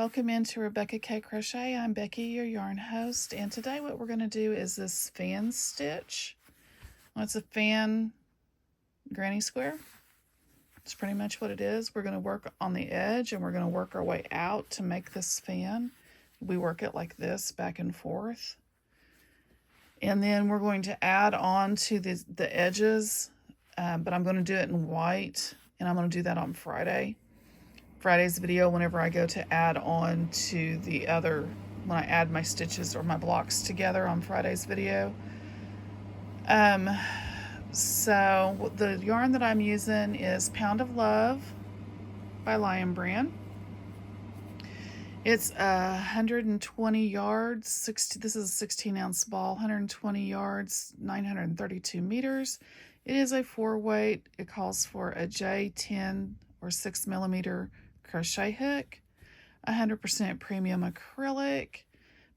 Welcome into Rebecca K Crochet. I'm Becky, your yarn host, and today what we're going to do is this fan stitch. Well, it's a fan granny square. It's pretty much what it is. We're going to work on the edge and we're going to work our way out to make this fan. We work it like this, back and forth. And then we're going to add on to the edges, but I'm going to do it in white, and I'm going to do that on Friday's video whenever I go to add on to the other, when I add my stitches or my blocks together on Friday's video. So the yarn that I'm using is Pound of Love by Lion Brand. It's 120 yards, this is a 16-ounce ball, 120 yards, 932 meters. It is a 4-weight. It calls for a J10 or 6mm crochet hook, 100% premium acrylic,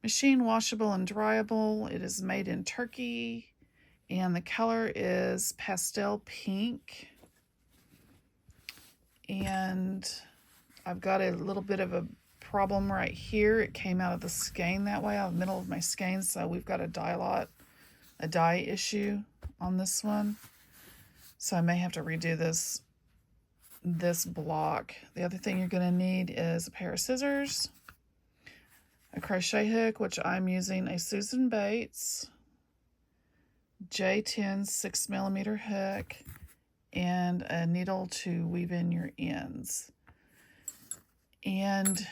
machine washable and dryable. It is made in Turkey, and the color is pastel pink. And I've got a little bit of a problem right here. It came out of the skein that way, out of the middle of my skein, so we've got a dye issue on this one. So I may have to redo this block. The other thing you're going to need is a pair of scissors, a crochet hook, which I'm using a Susan Bates J10 6mm hook, and a needle to weave in your ends. And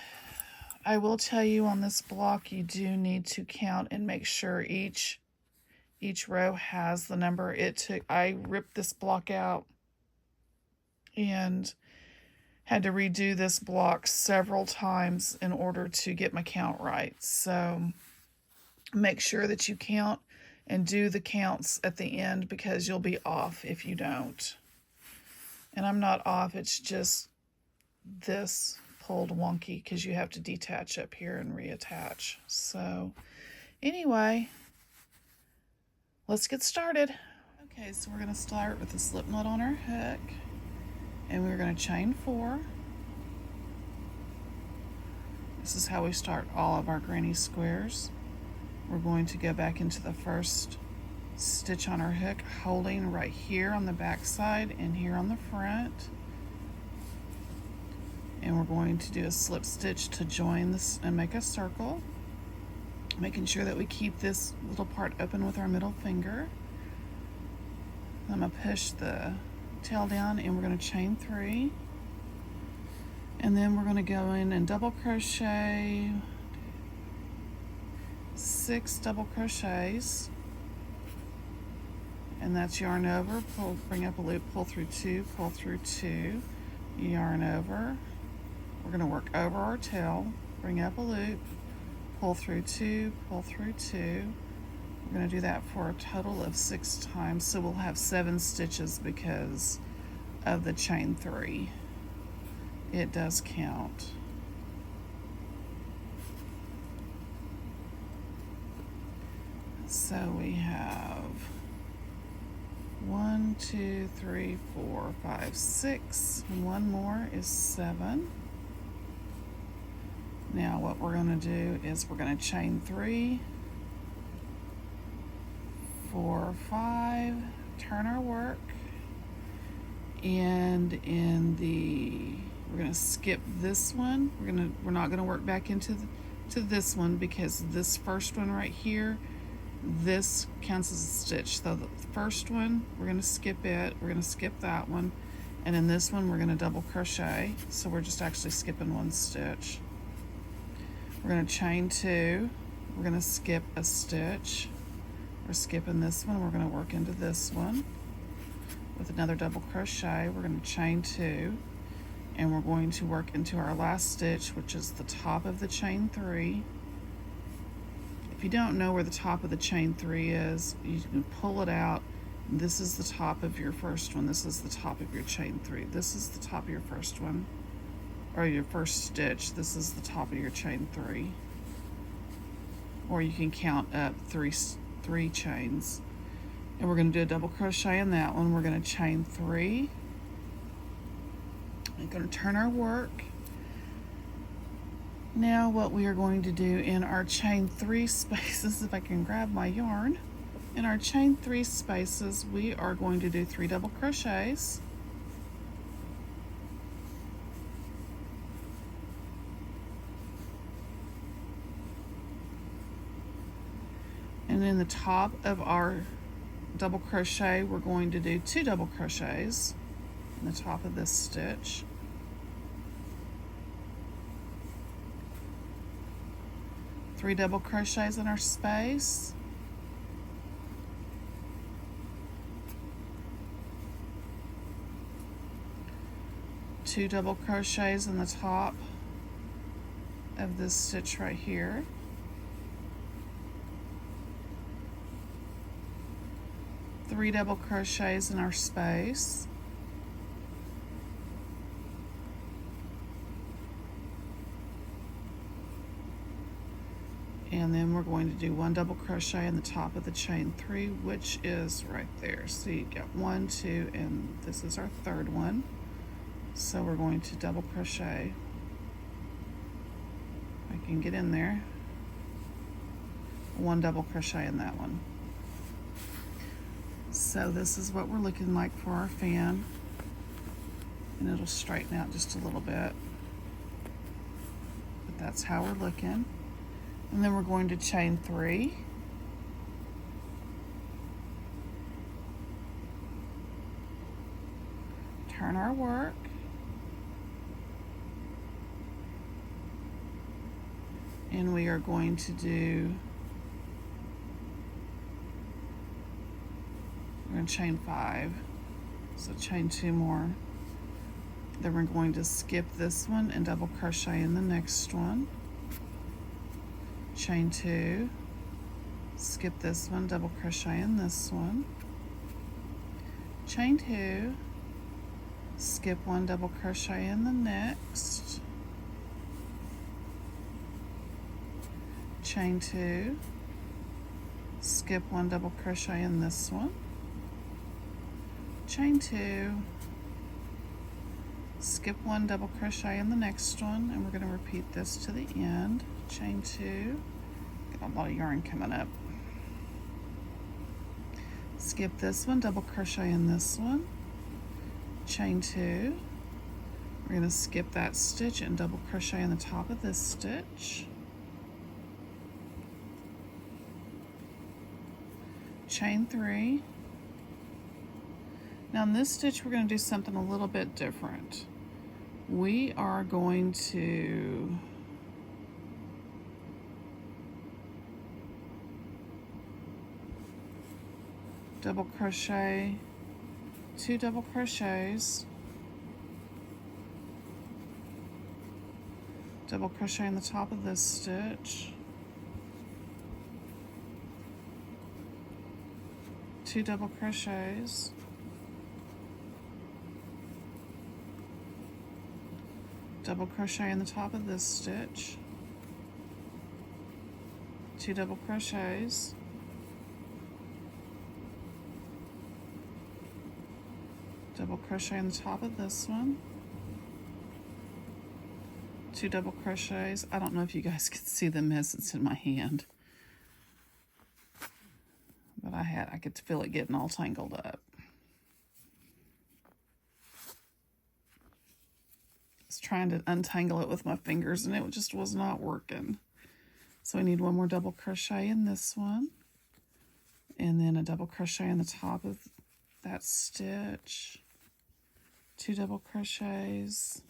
I will tell you, on this block you do need to count and make sure each row has the number. I ripped this block out and had to redo this block several times in order to get my count right. So make sure that you count and do the counts at the end, because you'll be off if you don't. And I'm not off, it's just this pulled wonky because you have to detach up here and reattach. So anyway, let's get started. Okay, so we're going to start with a slip knot on our hook, and we're going to chain 4. This is how we start all of our granny squares. We're going to go back into the first stitch on our hook, holding right here on the back side and here on the front. And we're going to do a slip stitch to join this and make a circle, making sure that we keep this little part open with our middle finger. I'm going to push the tail down, and we're going to chain 3, and then we're going to go in and double crochet 6 double crochets, and that's yarn over, pull, bring up a loop, pull through 2, pull through 2, yarn over. We're going to work over our tail, bring up a loop, pull through 2, pull through 2. We're going to do that for a total of 6 times, so we'll have 7 stitches because of the chain 3. It does count. So we have 1, 2, 3, 4, 5, 6. One more is 7. Now what we're going to do is we're going to chain 3, 4, 5, turn our work, and we're going to skip this one. We're not going to work back into this one, because this first one right here, this counts as a stitch. So the first one, we're going to skip it. We're going to skip that one, and in this one we're going to double crochet. So we're just actually skipping 1 stitch. We're going to chain 2. We're going to skip a stitch. We're skipping this one. We're going to work into this one with another double crochet. We're going to chain 2, and we're going to work into our last stitch, which is the top of the chain 3. If you don't know where the top of the chain 3 is, you can pull it out. This is the top of your first one. This is the top of your chain 3. This is the top of your first one, or your first stitch. This is the top of your chain 3. Or you can count up 3 chains. And we're going to do a double crochet in that one. We're going to chain 3. We're going to turn our work, Now what we are going to do in our chain 3 spaces, if I can grab my yarn, in our chain 3 spaces we are going to do 3 double crochets. And in the top of our double crochet we're going to do 2 double crochets in the top of this stitch. Three double crochets in our space. Two double crochets in the top of this stitch right here. Three double crochets in our space. And then we're going to do 1 double crochet in the top of the chain 3, which is right there. So you got 1, 2, and this is our third one. So we're going to double crochet. I can get in there. 1 double crochet in that one. So this is what we're looking like for our fan. And it'll straighten out just a little bit. But that's how we're looking. And then we're going to chain 3. Turn our work. And we are going to do, we're going to chain 5. So chain 2 more. Then we're going to skip this one and double crochet in the next one. Chain 2, skip this one, double crochet in this one, chain 2, skip 1, double crochet in the next, chain 2, skip 1, double crochet in this one, chain 2, skip 1, double crochet in the next one, and we're going to repeat this to the end. Chain 2, got a lot of yarn coming up. Skip this one, double crochet in this one, chain 2. We're going to skip that stitch and double crochet in the top of this stitch. Chain 3. Now in this stitch we're going to do something a little bit different. We are going to double crochet, 2 double crochets, double crochet in the top of this stitch, 2 double crochets, double crochet in the top of this stitch, 2 double crochets, double crochet in the top of this one, 2 double crochets. I don't know if you guys can see the mess that's in my hand, but I could feel it getting all tangled up. I was trying to untangle it with my fingers and it just was not working. So we need 1 more double crochet in this one, and then a double crochet in the top of that stitch, 2 double crochets,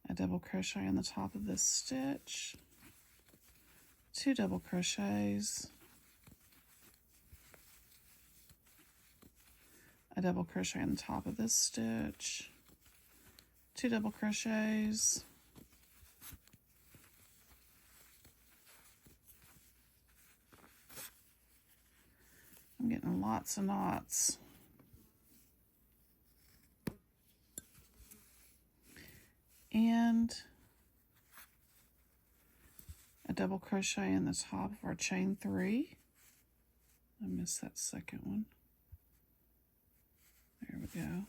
a double crochet in the top of this stitch, 2 double crochets, a double crochet in the top of this stitch, 2 double crochets, I'm getting lots of knots. And a double crochet in the top of our chain 3. I missed that second one. There we go.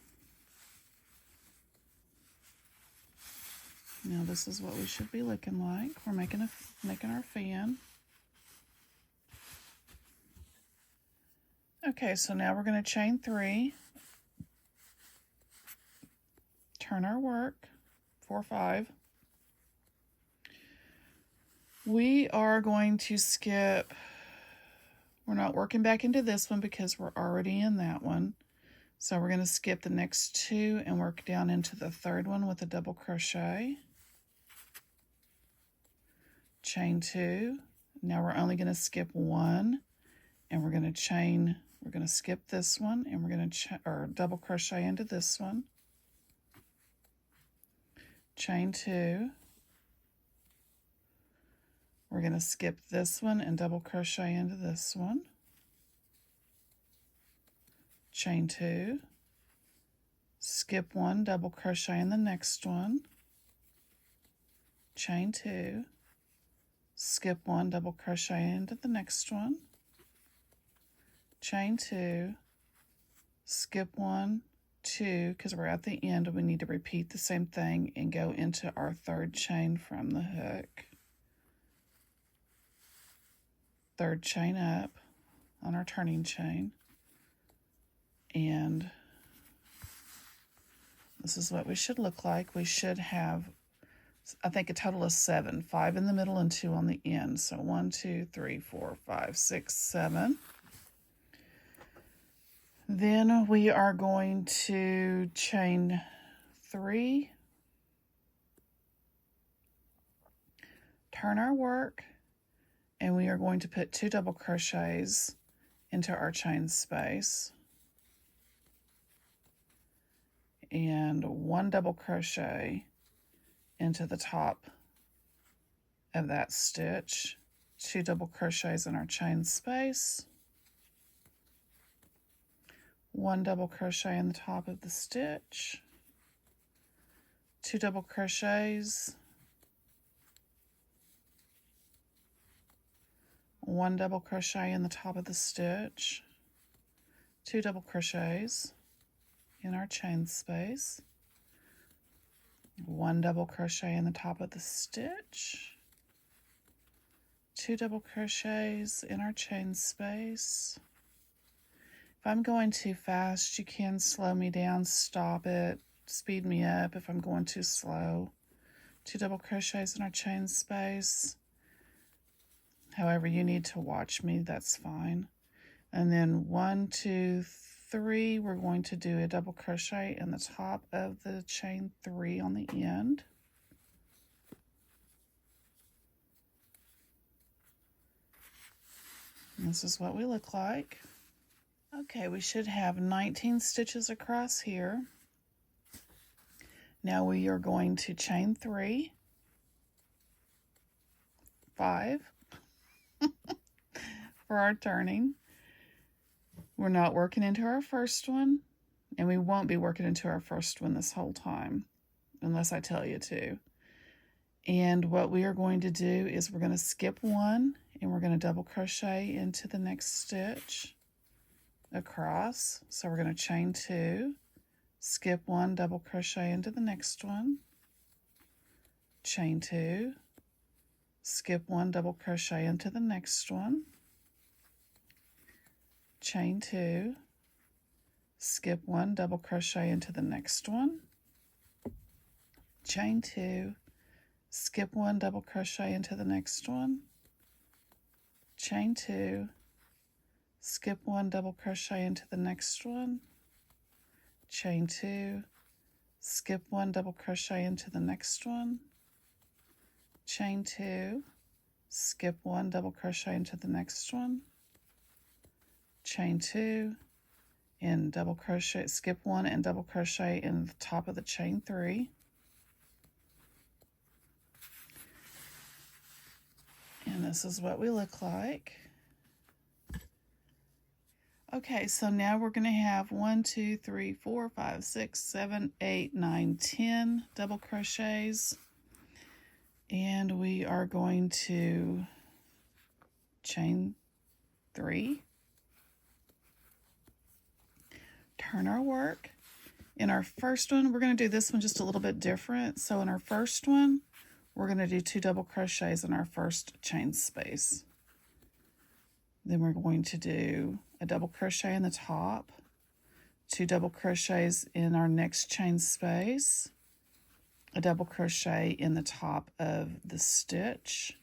Now this is what we should be looking like. We're making our fan. Okay, so now we're going to chain 3, turn our work, 4, 5. We are going to skip, we're not working back into this one because we're already in that one. So we're going to skip the next 2 and work down into the 3rd one with a double crochet. Chain 2. Now we're only going to skip 1 and we're going to skip this one and we're going to double crochet into this one. Chain 2. We're going to skip this one and double crochet into this one. Chain 2. Skip 1, double crochet in the next one. Chain 2. Skip 1, double crochet into the next one. Chain 2. Skip 1, 2, because we're at the end and we need to repeat the same thing and go into our 3rd chain from the hook. 3rd chain up on our turning chain, and this is what we should look like. We should have, I think, a total of 7, 5 in the middle and 2 on the end. So 1, 2, 3, 4, 5, 6, 7. Then we are going to chain 3, turn our work, and we are going to put 2 double crochets into our chain space and 1 double crochet into the top of that stitch, 2 double crochets in our chain space, 1 double crochet in the top of the stitch, 2 double crochets, 1 double crochet in the top of the stitch, 2 double crochets in our chain space, 1 double crochet in the top of the stitch, 2 double crochets in our chain space. If I'm going too fast, you can slow me down, stop it, speed me up if I'm going too slow. 2 double crochets in our chain space. However you need to watch me, that's fine. And then 1, 2, 3, we're going to do a double crochet in the top of the chain 3 on the end. And this is what we look like. Okay, we should have 19 stitches across here. Now we are going to chain 3, 5 for our turning. We're not working into our first one, and we won't be working into our first one this whole time, unless I tell you to. And what we are going to do is we're going to skip 1, and we're going to double crochet into the next stitch across. So we're going to chain 2, skip 1, double crochet into the next one, chain 2, skip 1, double crochet into the next one, chain 2, skip 1, double crochet into the next one, chain 2, skip 1, double crochet into the next one, chain 2, skip 1, double crochet into the next one, chain 2, skip 1, double crochet into the next one, chain 2, skip 1, double crochet into the next one, chain 2, and double crochet, skip 1 and double crochet in the top of the chain 3. And this is what we look like. Okay, so now we're going to have 1, 2, 3, 4, 5, 6, 7, 8, 9, 10 double crochets. And we are going to chain 3, turn our work, In our first one, we're going to do this one just a little bit different. So in our first one, we're going to do 2 double crochets in our first chain space. Then we're going to do a double crochet in the top, 2 double crochets in our next chain space, a double crochet in the top of the stitch,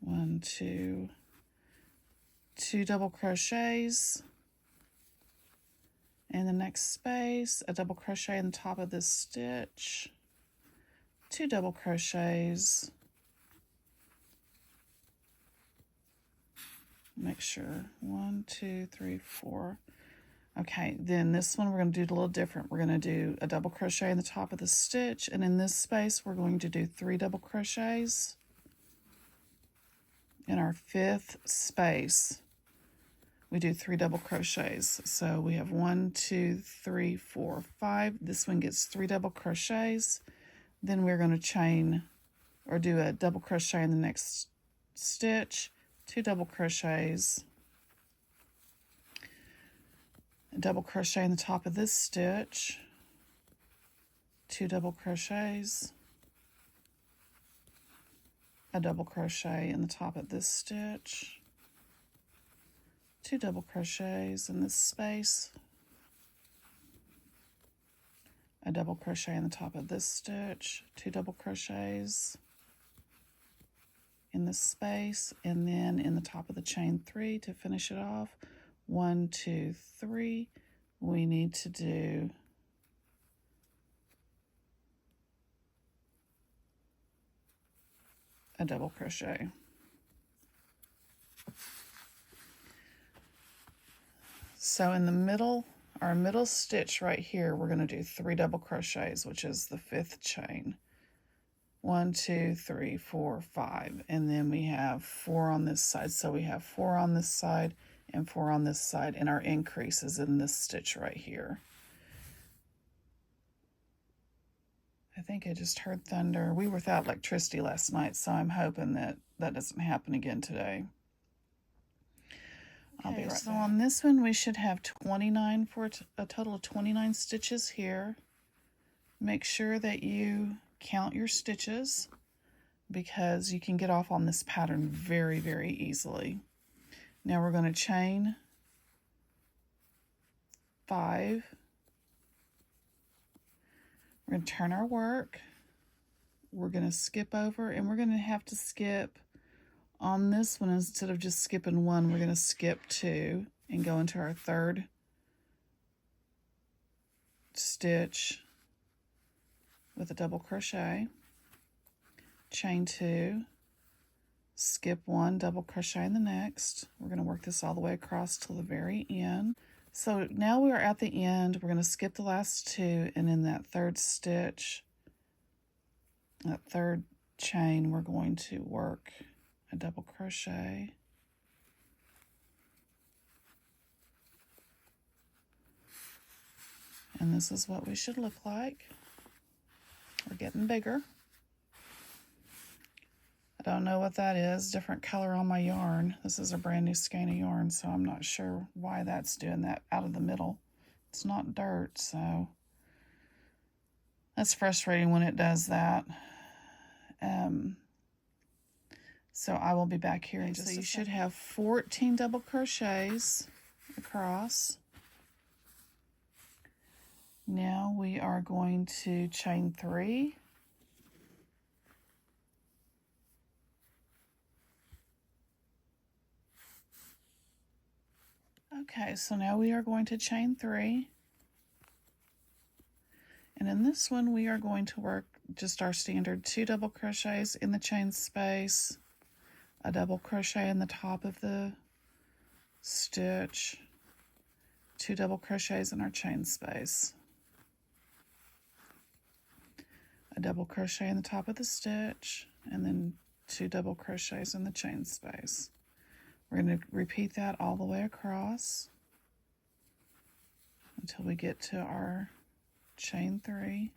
1, 2, 2 double crochets in the next space, a double crochet in the top of this stitch, 2 double crochets, make sure, 1, 2, 3, 4. Okay, then this one we're going to do it a little different. We're going to do a double crochet in the top of the stitch, and in this space we're going to do 3 double crochets. In our 5th space, we do 3 double crochets. So we have 1, 2, 3, 4, 5. This one gets 3 double crochets. Then we're going to chain or do a double crochet in the next stitch, 2 double crochets, a double crochet in the top of this stitch, 2 double crochets, a double crochet in the top of this stitch, 2 double crochets in this space, a double crochet in the top of this stitch, 2 double crochets in this space, and then in the top of the chain 3 to finish it off. 1, 2, 3. We need to do a double crochet. So in the middle, our middle stitch right here, we're going to do 3 double crochets, which is the 5th chain. 1, 2, 3, 4, 5, and then we have 4 on this side. So we have 4 on this side and 4 on this side, and our increase is in this stitch right here. I think I just heard thunder. We were without electricity last night, so I'm hoping that that doesn't happen again today. I'll be right back. So on this one, we should have 29 for a total of 29 stitches here. Make sure that you count your stitches because you can get off on this pattern very, very easily. Now we're going to chain 5. We're going to turn our work. We're going to skip over, and we're going to have to skip on this one. Instead of just skipping 1, we're going to skip 2 and go into our 3rd stitch with a double crochet, chain 2, skip 1, double crochet in the next. We're going to work this all the way across till the very end. So now we are at the end. We're going to skip the last 2, and in that 3rd stitch, that 3rd chain, we're going to work a double crochet, and this is what we should look like. We're getting bigger. I don't know what that is, different color on my yarn. This is a brand new skein of yarn, so I'm not sure why that's doing that out of the middle. It's not dirt, so that's frustrating when it does that. So I will be back here in just a second. So you should have 14 double crochets across. Now we are going to chain 3. Okay, so now we are going to chain 3. And in this one, we are going to work just our standard 2 double crochets in the chain space, a double crochet in the top of the stitch, 2 double crochets in our chain space, a double crochet in the top of the stitch, and then 2 double crochets in the chain space. We're going to repeat that all the way across until we get to our chain 3.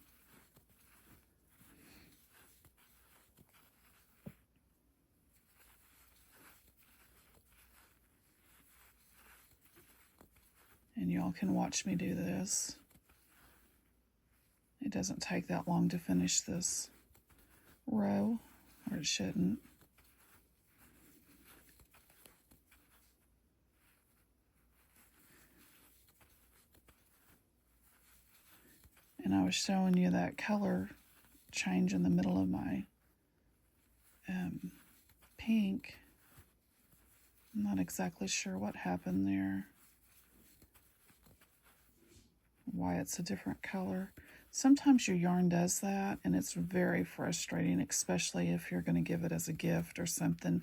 And y'all can watch me do this. It doesn't take that long to finish this row, or it shouldn't. And I was showing you that color change in the middle of my pink. I'm not exactly sure what happened there, why it's a different color. Sometimes your yarn does that, and it's very frustrating, especially if you're going to give it as a gift or something.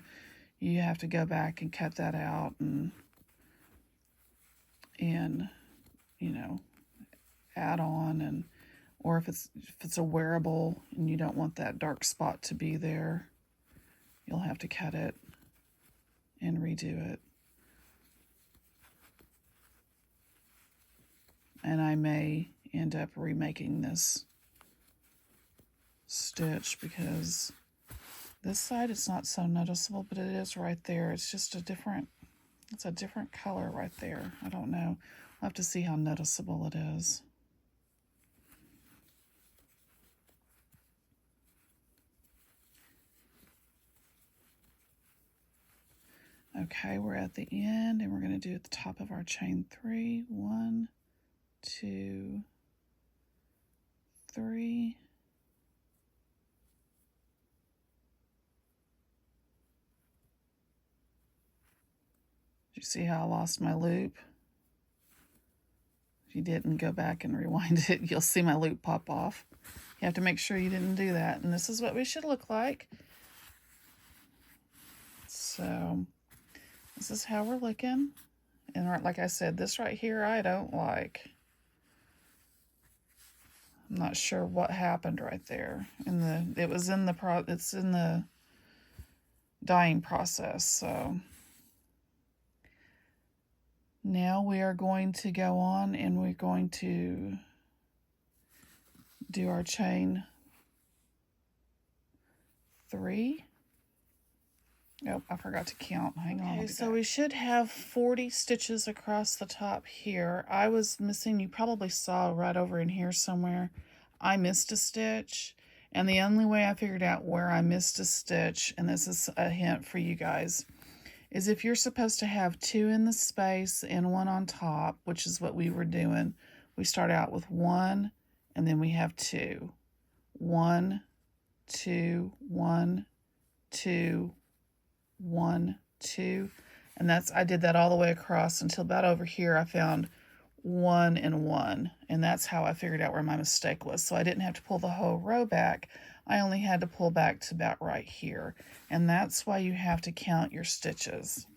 You have to go back and cut that out and you know, add on, and or if it's a wearable and you don't want that dark spot to be there, you'll have to cut it and redo it. And I may end up remaking this stitch because this side is not so noticeable, but it is right there. It's just it's a different color right there. I don't know. I'll have to see how noticeable it is. Okay, we're at the end, and we're going to do at the top of our chain 3. 1, 2, 3. Did you see how I lost my loop? If you didn't, go back and rewind it. You'll see my loop pop off. You have to make sure you didn't do that. And this is what we should look like. So this is how we're looking. And like I said, this right here I don't like. I'm not sure what happened right there. It's in the dyeing process. So now we are going to go on, and we're going to do our chain 3. Oh, I forgot to count. Hang on. Okay, so we should have 40 stitches across the top here. I was missing, you probably saw right over in here somewhere, I missed a stitch. And the only way I figured out where I missed a stitch, and this is a hint for you guys, is if you're supposed to have 2 in the space and 1 on top, which is what we were doing, we start out with 1 and then we have 2. 1, 2, 1, 2, 1, 2, and I did that all the way across until about over here I found 1 and 1, and that's how I figured out where my mistake was. So I didn't have to pull the whole row back. I only had to pull back to about right here, and that's why you have to count your stitches.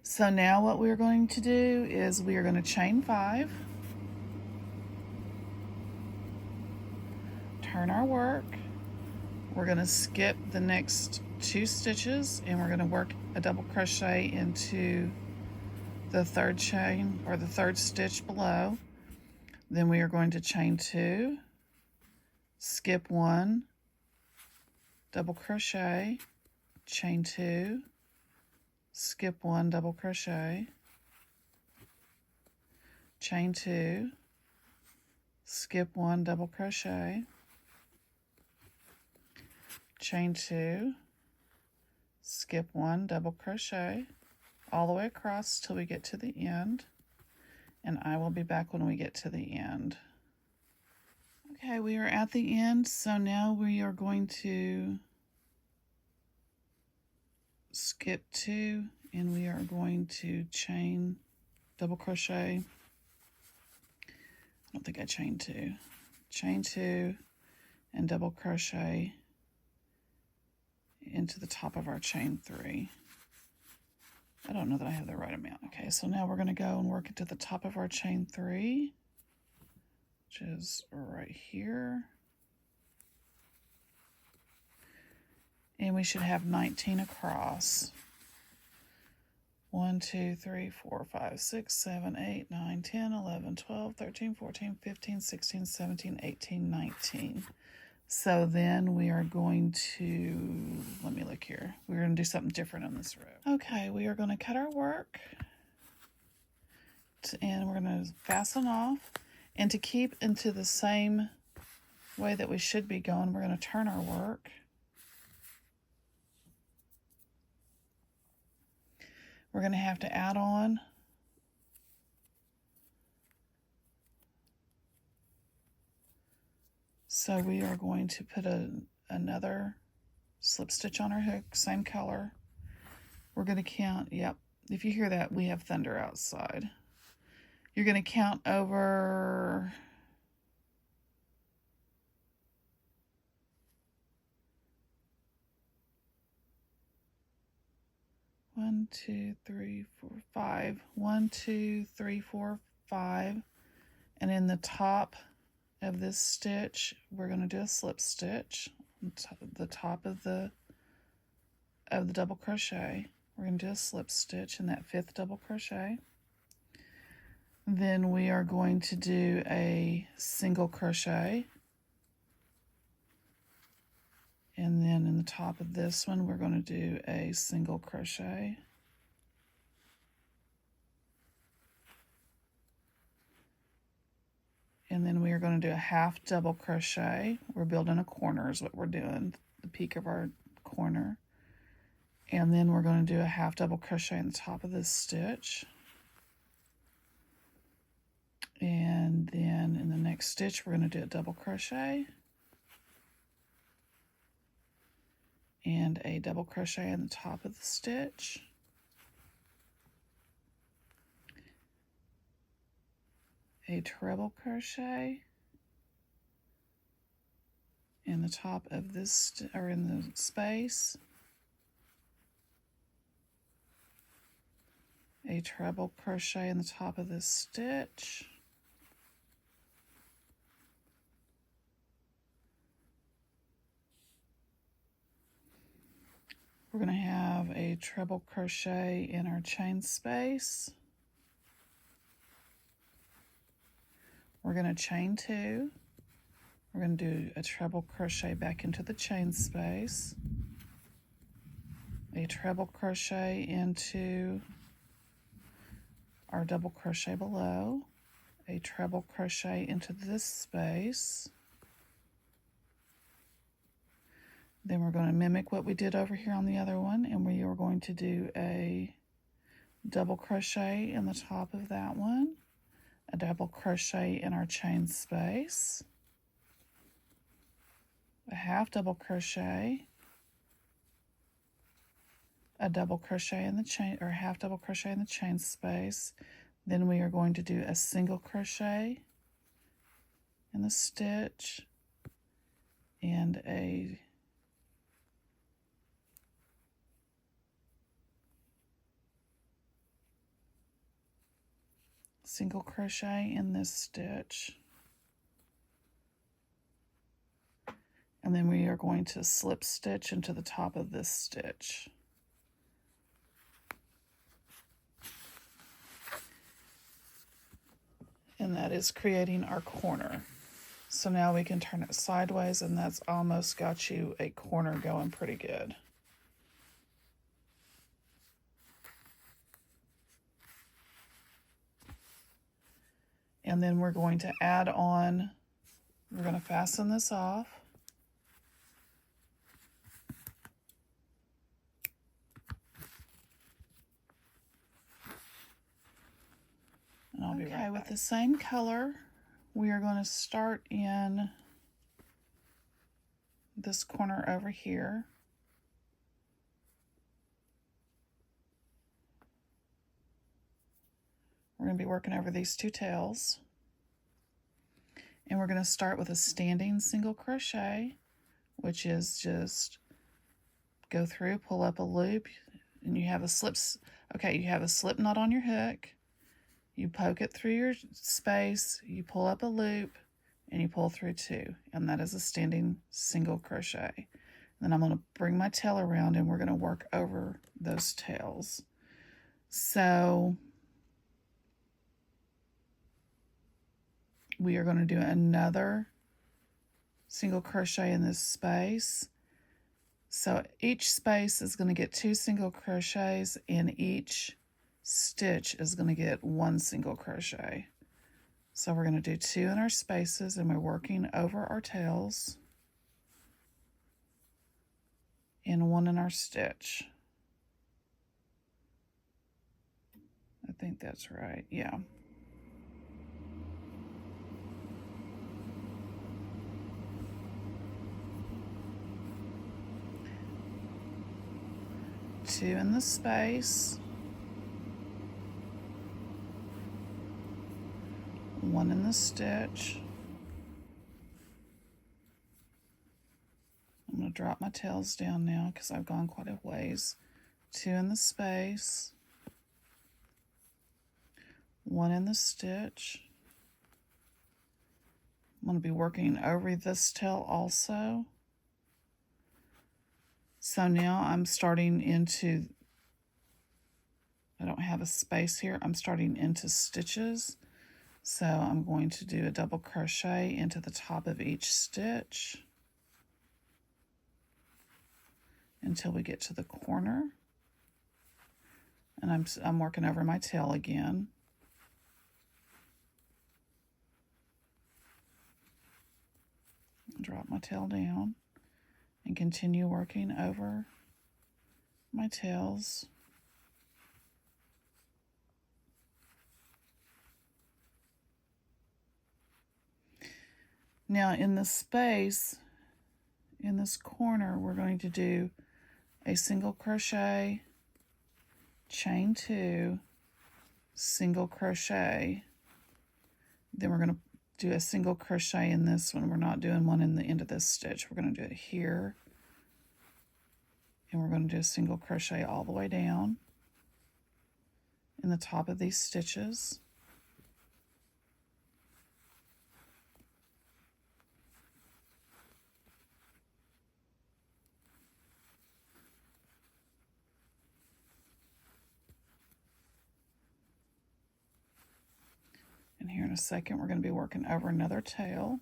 So now what we're going to do is we are going to chain 5, turn our work, we're going to skip the next 2 stitches, and we're going to work a double crochet into the 3rd chain, or the 3rd stitch below. Then we are going to chain 2, skip 1, double crochet, chain 2, skip 1, double crochet, chain 2, skip 1, double crochet, chain 2, skip 1, double crochet, all the way across till we get to the end, and I will be back when we get to the end. Okay, we are at the end, so now we are going to skip 2, and we are going to chain, double crochet. I don't think I chained 2. Chain 2 and double crochet into the top of our chain 3. I don't know that I have the right amount. Okay, so now we're going to go and work it to the top of our chain 3, which is right here. And we should have 19 across. 1, 2, 3, 4, 5, 6, 7, 8, 9, 10, 11, 12, 13, 14, 15, 16, 17, 18, 19. So then we are going to, let me look here. We're going to do something different on this row. Okay, we are going to cut our work. and we're going to fasten off. And to keep into the same way that we should be going, we're going to turn our work. We're going to have to add on so we are going to put another slip stitch on our hook, same color. We're going to count, yep, if you hear that, we have thunder outside. You're going to count over 1, 2, 3, 4, 5. 1, 2, 3, 4, 5. And in the top of this stitch, we're going to do a slip stitch on the top of the double crochet. We're going to do a slip stitch in that 5th double crochet. Then we are going to do a single crochet. And then in the top of this one, we're going to do a single crochet. And then we are going to do a half double crochet. We're building a corner is what we're doing, the peak of our corner. And then we're going to do a half double crochet in the top of this stitch. And then in the next stitch, we're going to do a double crochet. And a double crochet in the top of the stitch. A treble crochet in the top of this, or in the space. A treble crochet in the top of this stitch. We're going to have a treble crochet in our chain space. We're going to chain 2. We're going to do a treble crochet back into the chain space. A treble crochet into our double crochet below. A treble crochet into this space. Then we're going to mimic what we did over here on the other one, and we are going to do a double crochet in the top of that one, a double crochet in our chain space, a half double crochet, a double crochet in the chain, or half double crochet in the chain space. Then we are going to do a single crochet in the stitch and a single crochet in this stitch. And then we are going to slip stitch into the top of this stitch. And that is creating our corner. So now we can turn it sideways, and that's almost got you a corner going pretty good. And then we're going to add on, we're going to fasten this off. And I'll be right back. With the same color, we are going to start in this corner over here. We're going to be working over these 2 tails. And we're going to start with a standing single crochet, which is just go through, pull up a loop, and you have a slip knot on your hook. You poke it through your space, you pull up a loop, and you pull through 2. And that is a standing single crochet. Then I'm going to bring my tail around, and we're going to work over those tails. So we are going to do another single crochet in this space. So each space is going to get 2 single crochets in each stitch is going to get 1 single crochet. So we're going to do 2 in our spaces, and we're working over our tails, and 1 in our stitch. I think that's right, yeah. Two in the space, 1 in the stitch. I'm going to drop my tails down now because I've gone quite a ways. 2 in the space, 1 in the stitch. I'm going to be working over this tail also. So now I'm starting into, I don't have a space here, I'm starting into stitches. So I'm going to do a double crochet into the top of each stitch until we get to the corner. And I'm working over my tail again. Drop my tail down and continue working over my tails. Now in the space, in this corner, we're going to do a single crochet, chain 2, single crochet. Then we're going to do a single crochet in this one. We're not doing one in the end of this stitch. We're going to do it here. And we're going to do a single crochet all the way down in the top of these stitches. And here in a second, we're going to be working over another tail.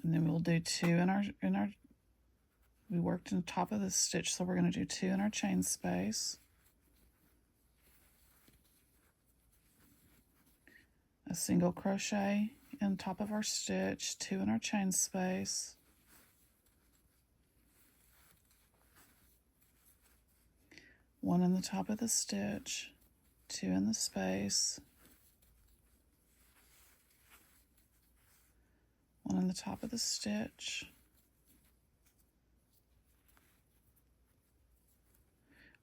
And then we'll do 2 in our we worked in the top of the stitch, so we're going to do 2 in our chain space. A single crochet in top of our stitch, 2 in our chain space. One in the top of the stitch, 2 in the space. One in the top of the stitch.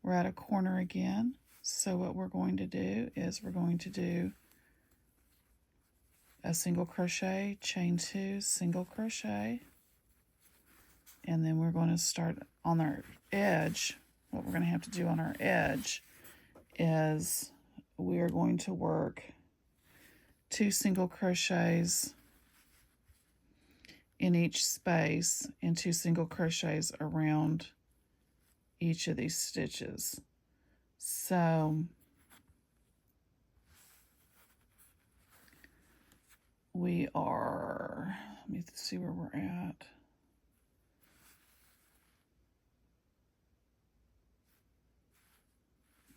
We're at a corner again, so what we're going to do is we're going to do a single crochet, chain 2, single crochet, and then we're going to start on our edge. What we're going to have to do on our edge is we are going to work 2 single crochets in each space and 2 single crochets around each of these stitches. So we are, let me see where we're at.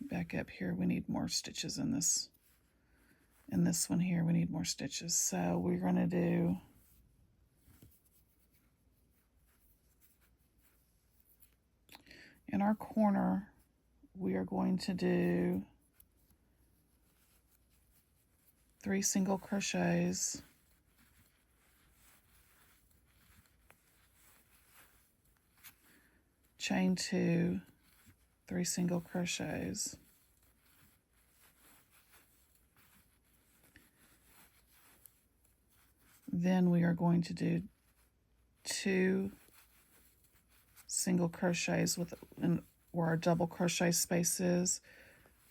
Back up here, we need more stitches in this one here. We need more stitches. So we're going to do in our corner, we are going to do 3 single crochets, chain 2, 3 single crochets, then we are going to do 2 single crochets where our double crochet space is,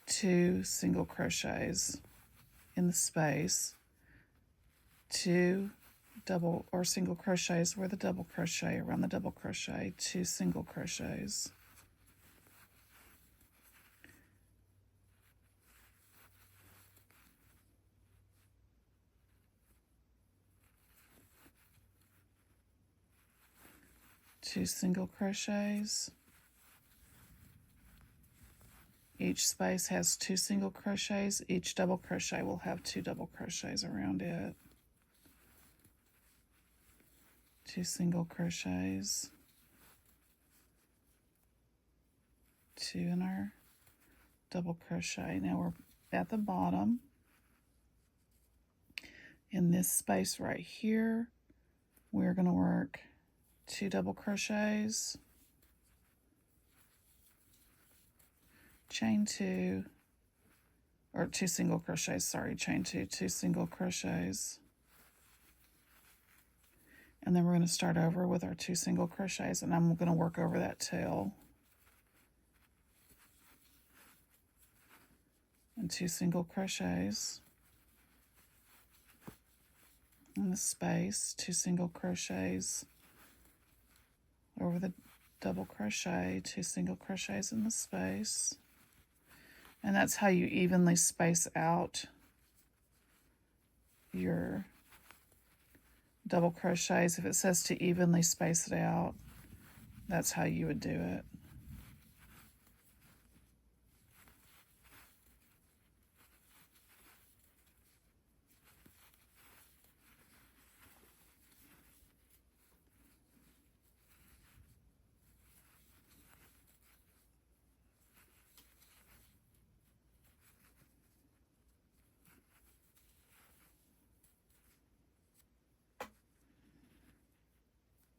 2 single crochets in the space, 2 double or single crochets where the double crochet, around the double crochet, 2 single crochets. 2 single crochets. Each space has 2 single crochets. Each double crochet will have 2 double crochets around it. 2 single crochets, 2 in our double crochet. Now we're at the bottom. In this space right here, we're going to work 2 double crochets, chain 2, or 2 single crochets, sorry, chain 2, 2 single crochets. And then we're going to start over with our 2 single crochets, and I'm going to work over that tail. And 2 single crochets. In the space, 2 single crochets over the double crochet, 2 single crochets in the space. And that's how you evenly space out your double crochets. If it says to evenly space it out, that's how you would do it.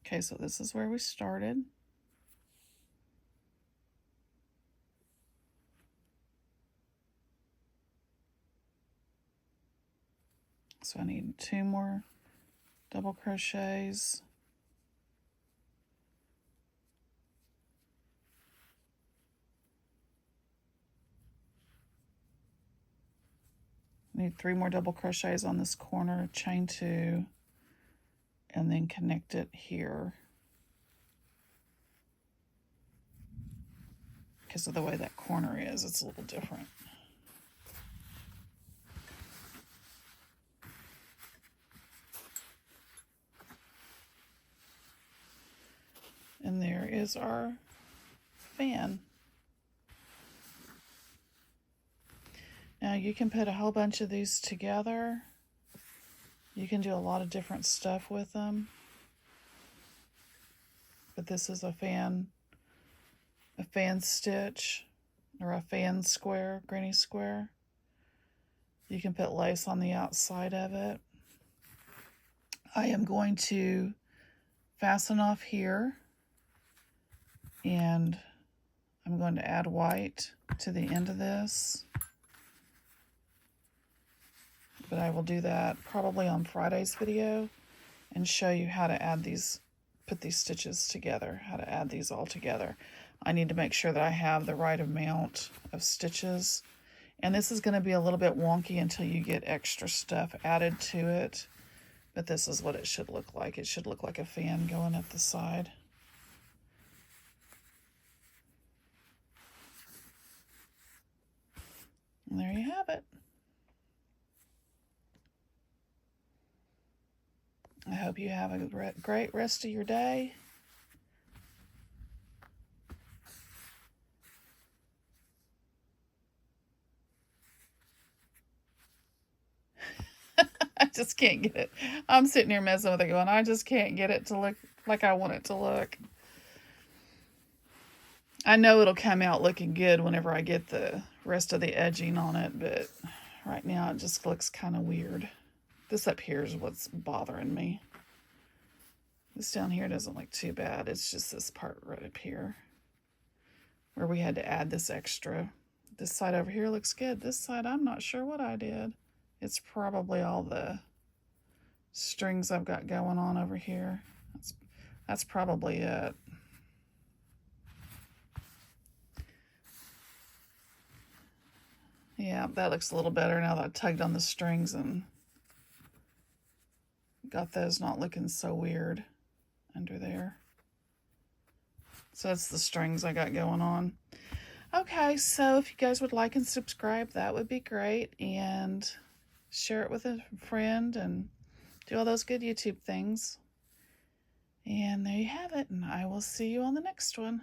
Okay, so this is where we started. So I need 2 more double crochets. I need 3 more double crochets on this corner, chain 2, and then connect it here. Because of the way that corner is, it's a little different. And there is our fan. Now you can put a whole bunch of these together. You can do a lot of different stuff with them. But this is a fan stitch, or a fan square, granny square. You can put lace on the outside of it. I am going to fasten off here, and I'm going to add white to the end of this. But I will do that probably on Friday's video and show you how to add these, put these stitches together, how to add these all together. I need to make sure that I have the right amount of stitches. And this is going to be a little bit wonky until you get extra stuff added to it. But this is what it should look like. It should look like a fan going up the side. And there you have it. I hope you have a great rest of your day. I just can't get it. I'm sitting here messing with it going, I just can't get it to look like I want it to look. I know it'll come out looking good whenever I get the rest of the edging on it, but right now it just looks kind of weird. This up here is what's bothering me. This down here doesn't look too bad. It's just this part right up here where we had to add this extra. This side over here looks good. This side, I'm not sure what I did. It's probably all the strings I've got going on over here. That's probably it. Yeah, that looks a little better now that I tugged on the strings and got those not looking so weird under there. So that's the strings I got going on. Okay, so if you guys would like and subscribe, that would be great. And share it with a friend and do all those good YouTube things. And there you have it, and I will see you on the next one.